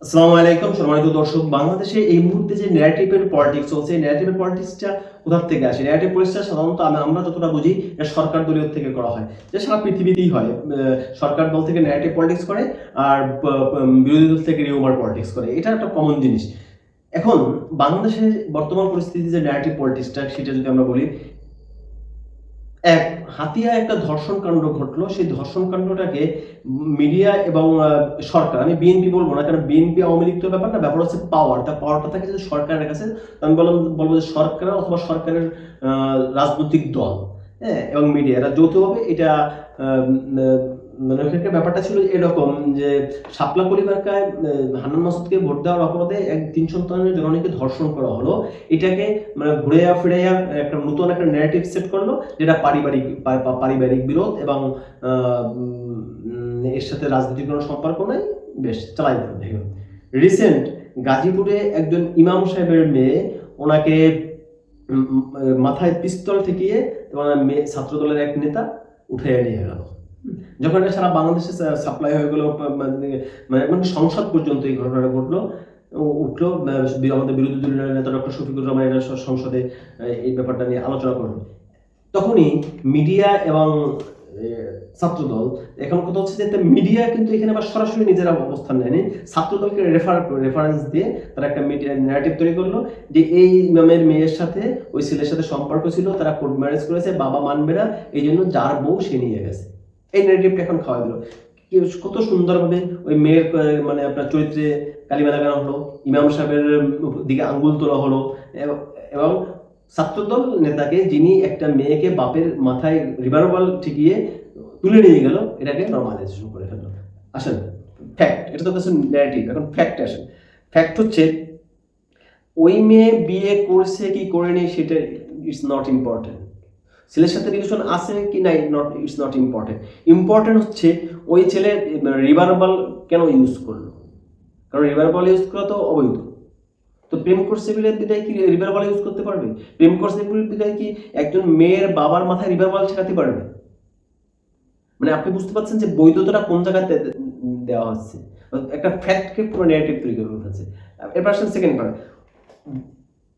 আসসালামু আলাইকুম সম্মানিত দর্শক। বাংলাদেশে এই মুহূর্তে যে ন্যারেটিভের পলিটিক্স চলছে, এই ন্যারেটিভের পলিটিক্সটা কোথা থেকে আসে? ন্যারেটিভ পলিটিক্সটা সাধারণত আমরা যতটা বুঝি এটা সরকার দলীয় থেকে করা হয়। যে সারা পৃথিবীতেই হয়। সরকার দল থেকে ন্যারেটিভ পলিটিক্স করে আর বিরোধী দল থেকে রিউমার পলিটিক্স করে। এটা একটা কমন জিনিস। এখন বাংলাদেশের বর্তমান পরিস্থিতি যে ন্যারেটিভ পলিটিক্সটা সেটা যদি আমরা বলি, এক হাতিয়া একটা ধর্ষণ কাণ্ড ঘটলো। সেই ধর্ষণ কাণ্ডটাকে মিডিয়া এবং সরকার, আমি বিএনপি বলবো না, কারণ বিএনপি আওয়ামী লীগ তো ব্যাপার না, ব্যাপার হচ্ছে পাওয়ার। তার পাওয়ারটা থাকে যদি সরকারের কাছে। আমি বলবো যে সরকার অথবা সরকারের রাজনৈতিক দল, হ্যাঁ, এবং মিডিয়া এরা যৌথভাবে এটা মানে ওখানকার ব্যাপারটা ছিল এরকম যে শাপলা কলিবারকায় হান্নান মাসুদকে ভোট দেওয়ার অপরাধে ৩ সন্তানের জননীকে ধর্ষণ করা হলো। এটাকে মানে ঘুরেয়া ফিরাইয়া একটা নতুন একটা ন্যারেটিভ সেট করলো, যেটা পারিবারিক বিরোধ এবং এর সাথে রাজনৈতিক কোনো সম্পর্ক নাই, বেশ চালাই দিল। রিসেন্ট গাজীপুরে একজন ইমাম সাহেবের মেয়ে, ওনাকে মাথায় পিস্তল ঠেকিয়ে ছাত্রদলের এক নেতা উঠে নিয়ে গেল। যখন এটা সারা বাংলাদেশে সাপ্লাই হয়ে গেল, মানে সংসদ পর্যন্ত এই ঘটনাটা ঘটলো, উঠলো। আমাদের বিরোধী দলীয় নেতা ডক্টর শফিকুর রহমান এটা সংসদে এই ব্যাপারটা নিয়ে আলোচনা করলো। তখনই মিডিয়া এবং ছাত্রদল, এখন কথা হচ্ছে যে মিডিয়া কিন্তু এখানে আবার সরাসরি নিজেরা অবস্থান নেয়নি, ছাত্রদলকে রেফারেন্স দিয়ে তারা একটা মিডিয়া ন্যারেটিভ তৈরি করলো যে এই ইমামের মেয়ের সাথে ওই ছেলের সাথে সম্পর্ক ছিল, তারা কোর্ট ম্যারেজ করেছে, বাবা মানবে না, এই জন্য যার বউ সে নিয়ে গেছে। এই ন্যারেটিভটা এখন খাওয়া দিল। কত সুন্দরভাবে ওই মেয়ের মানে আপনার চরিত্রে কালিমা লাগানো হলো, ইমাম সাহেবের দিকে আঙ্গুল তোলা হলো, এবং ছাত্রদল নেতাকে, যিনি একটা মেয়েকে বাপের মাথায় রিভারবাল ঠেকিয়ে তুলে নিয়ে গেল, এটাকে নর্মালাইজেশন করে ফেললো। আসেন ফ্যাক্ট, এটা তো কিছু ন্যারেটিভ, এখন ফ্যাক্ট আসেন। ফ্যাক্ট হচ্ছে ওই মেয়ে বিয়ে করছে কি করেনি সেটা ইটস নট ইম্পর্টেন্ট। ছেলের সাথে রিলেশন আছে কি নাই, ইটস নট ইম্পর্টেন্ট। ইম্পর্টেন্ট হচ্ছে ওই ছেলে রিভারবাল কেন ইউজ করলো, কারণ রিভারবাল ইউজ করা তো অবৈধ। তো প্রেম করছে বলে বিদায় কি রিভারবাল ইউজ করতে পারবে? প্রেম করছে বলে বিদায় কি একজন মেয়ের বাবার মাথায় রিভারবাল ঠেকাতে পারবে? মানে আপনি বুঝতে পারছেন যে বৈধতাটা কোন জায়গাতে দেওয়া হচ্ছে। একটা ফ্যাক্টকে পুরো ন্যারেটিভ তৈরি করে ফেলছে। এরপর আসেন সেকেন্ড পার্ট।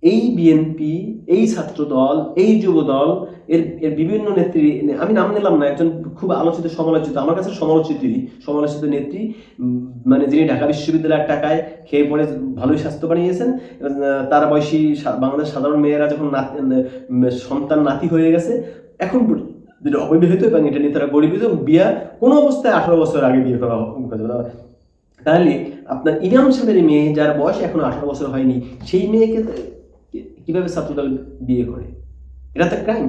এই বিএনপি, এই ছাত্রদল, এই যুবদল, এর বিভিন্ন নেত্রী, আমি নাম নিলাম না, একজন খুব আলোচিত সমালোচিত, আমার কাছে সমালোচিত নেত্রী, মানে যিনি ঢাকা বিশ্ববিদ্যালয়ের টাকায় খেয়ে পড়ে ভালোই স্বাস্থ্য বানিয়েছেন, তার বয়সী বাংলাদেশ সাধারণ মেয়েরা যখন সন্তান নাতি হয়ে গেছে, এখন যেটা অবিবাহিত এবং এটা নিয়ে তারা গরিবিত, বিয়া কোনো অবস্থায় 18 বছর আগে বিয়ে করা হবে। তাহলে আপনার ইমাম সাহেবের মেয়ে, যার বয়স এখনো 18 বছর হয়নি, সেই মেয়েকে কিভাবে ছাত্রদল বিয়ে করে? এটা তো ক্রাইম।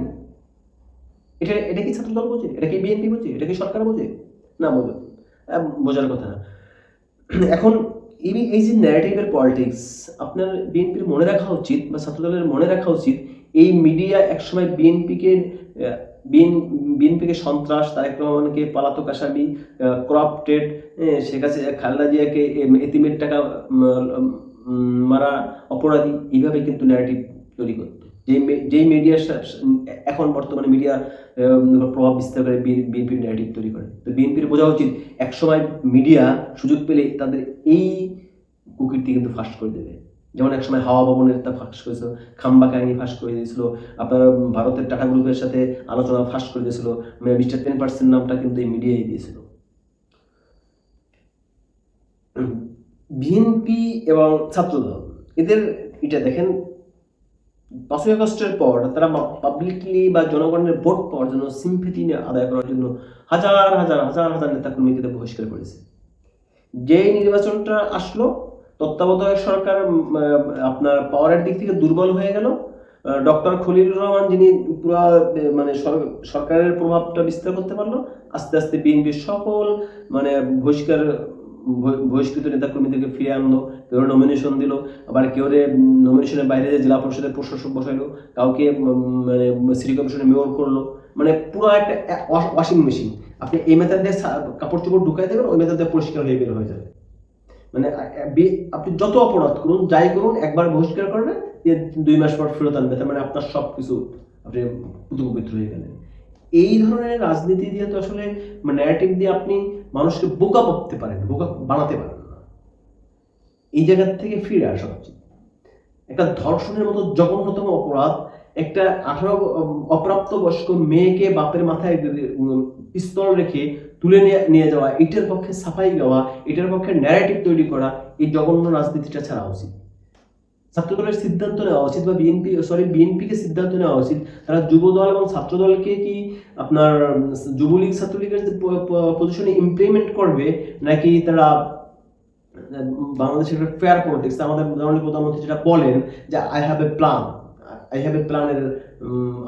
এটা কি ছাত্রদল বোঝে? এটা কি বিএনপি বোঝে? এটা কি সরকার বোঝে? না, বোঝার কথা না। এখন এই যে ন্যারেটিভের পলিটিক্স, আপনার বিএনপির মনে রাখা উচিত বা ছাত্রদলের মনে রাখা উচিত, এই মিডিয়া একসময় বিএনপিকে সন্ত্রাস, তারেক রহমানকে পলাতক আসামি, করাপ্টেড, শেখ হাসিনা, খালেদা জিয়াকে এতিমের টাকা মারা অপরাধী, এইভাবে কিন্তু ন্যারেটিভ তৈরি করতো। যেই মিডিয়া এখন বর্তমানে মিডিয়া প্রভাব বিস্তার করে বিএনপির ন্যারেটিভ তৈরি করে। তো বিএনপির বোঝা উচিত একসময় মিডিয়া সুযোগ পেলে তাদের এই কুকীর্তি কিন্তু ফাঁস করে দেবে। যেমন একসময় হাওয়া ভবনের তা ফাঁস করেছিল, খাম্বা কাহিনী ফাঁস করে দিয়েছিল, আপনার ভারতের টাটা গ্রুপের সাথে আলোচনা ফাঁস করে দিয়েছিল, মিস্টার 10% নামটা কিন্তু এই মিডিয়াই দিয়েছিল। বিএনপি এবং ছাত্রদল, এদের এটা দেখেন, 5ই আগস্টের পর তারা পাবলিকলি বা জনগণের ভোট পাওয়ার জন্য, সিম্পেথি আদায় করার জন্য হাজার হাজার নেতা কর্মীকে বহিষ্কার করেছে। যেই নির্বাচনটা আসলো, তত্ত্বাবধায়ক সরকার আপনার পাওয়ারের দিক থেকে দুর্বল হয়ে গেল। ডক্টর খলিলুর রহমান, যিনি পুরো মানে সরকারের প্রভাবটা বিস্তার করতে পারলো, আস্তে আস্তে বিএনপির সকল মানে বহিষ্কৃত নেতাকর্মীদেরকে ফিরে আনলো। কেউ নমিনেশন দিল, আবার কেউ নমিনেশনের বাইরে জেলা পরিষদের প্রশাসক বসাইলো, কাউকে মানে সিটি কমিশনের মেয়র করলো। মানে পুরো একটা ওয়াশিং মেশিন। আপনি এই মেথড দিয়ে কাপড় চোপড় ঢুকাই দেবেন, ওই মেথড দিয়ে পরিষ্কার হয়ে বের হয়ে যাবে। মানে আপনি যত অপরাধ করুন, যাই করুন, একবার বহিষ্কার করবে, 2 মাস পর ফেরত আনবে, তার মানে আপনার সবকিছু আপনি পুতপবিত্র হয়ে গেলেন। এই ধরনের রাজনীতি দিয়ে তো আসলে ন্যারেটিভ দিয়ে আপনি মানুষকে বোকা করতে পারেন, বোকা বানাতে পারেন না। এই জায়গা থেকে ফিরে আসা উচিত। একটা ধর্ষণের মতো জঘন্যতম অপরাধ, একটা 18 অপ্রাপ্ত বয়স্ক মেয়েকে বাপের মাথায় পিস্তল রেখে তুলে নিয়ে যাওয়া, এটার পক্ষে সাফাই গাওয়া, এটার পক্ষে ন্যারেটিভ তৈরি করা, এই জঘন্য রাজনীতিটা ছাড়া উচিত। ছাত্রদলের সিদ্ধান্ত নেওয়া উচিত, বা বিএনপিকে সিদ্ধান্ত নেওয়া উচিত, তারা যুবদল এবং ছাত্রদলকে কি আপনার যুবলীগ ছাত্রলীগের পজিশনে ইমপ্লিমেন্ট করবে, নাকি তারা বাংলাদেশের ফেয়ার পলিটিক্স, আমাদের মাননীয় প্রধানমন্ত্রী যেটা বলেন যে আই হ্যাভ এ প্ল্যানের,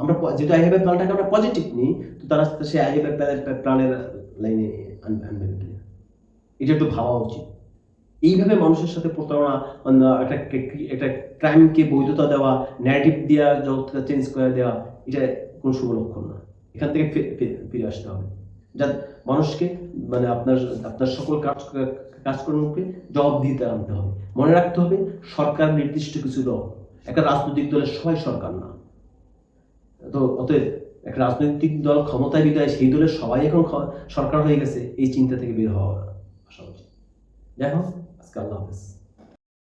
আমরা যেহেতু আই হ্যাভ এ প্ল্যানটাকে আমরা পজিটিভ নিই, তো তারা সে আই হ্যাভ এ প্ল্যানের লাইনে আনবে। এটা একটু ভাবা উচিত। এইভাবে মানুষের সাথে প্রতারণা, একটা ক্রাইমকে বৈধতা দেওয়া, ন্যারেটিভ দিয়া জগৎটা চেঞ্জ করে দেওয়া, এটা কোনো শুভ লক্ষণ না। এখান থেকে ফিরে আসতে হবে, যা মানুষকে মানে আপনার সকল কাজকর্মকে জবাবদিহিতে আনতে হবে। মনে রাখতে হবে, সরকার নির্দিষ্ট কিছু লোক, একটা রাজনৈতিক দলের সবাই সরকার না। তো অতএব একটা রাজনৈতিক দল ক্ষমতায় বিদায় সেই দলের সবাই এখন সরকার হয়ে গেছে, এই চিন্তা থেকে বের হওয়া আসা উচিত। যাই হোক, আজকে আল্লাহ হাফেজ।